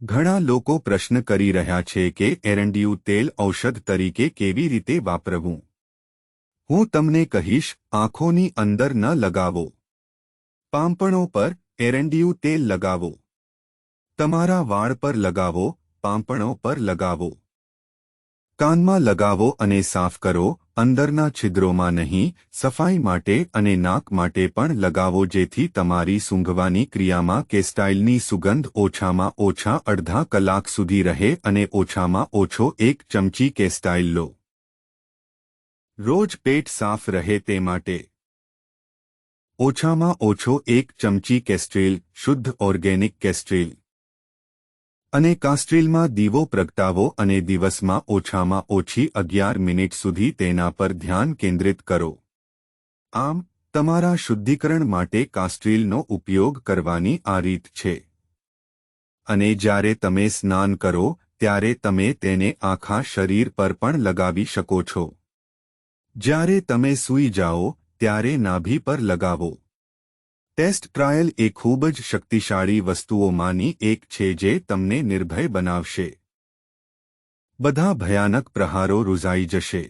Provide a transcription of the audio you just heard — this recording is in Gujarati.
ઘણા લોકો પ્રશ્ન કરી રહ્યા છે કે એરંડિયું તેલ ઔષધ તરીકે કેવી રીતે વાપરવું. હું તમને કહીશ, આંખોની અંદર ન લગાવો. પાંપણો પર એરંડિયું તેલ લગાવો. તમારા વાળ પર લગાવો, પાંપણો પર લગાવો. કાનમાં લગાવો અને સાફ કરો, અંદરના છિદ્રોમાં નહીં. સફાઈ માટે અને નાક માટે પણ લગાવો જેથી તમારી સૂંઘવાની ક્રિયામાં કેસ્ટાઇલની સુગંધ ઓછામાં ઓછા અડધા કલાક સુધી રહે અને ઓછામાં ઓછો 1 ચમચી કેસ્ટાઇલ લો. રોજ પેટ સાફ રહે તે માટે ઓછામાં ઓછો 1 ચમચી કેસ્ટ્રેલ, શુદ્ધ ઓર્ગેનિક કેસ્ટ્રેલ અને કાસ્ટ્રીલમાં દીવો પ્રગટાવો અને દિવસમાં ઓછામાં ઓછી 11 મિનિટ સુધી તેના પર ધ્યાન કેન્દ્રિત કરો. આમ, તમારા શુદ્ધિકરણ માટે કાસ્ટ્રીલનો ઉપયોગ કરવાની આ રીત છે. અને જ્યારે તમે સ્નાન કરો ત્યારે તમે તેને આખા શરીર પર પણ લગાવી શકો છો. જ્યારે તમે સૂઈ જાઓ ત્યારે નાભી પર લગાવો. ટેસ્ટ ટ્રાયલ એ ખૂબ જ શક્તિશાળી વસ્તુઓમાંની એક છે જે તમને નિર્ભય બનાવશે. બધા ભયાનક પ્રહારો રૂઝાઈ જશે.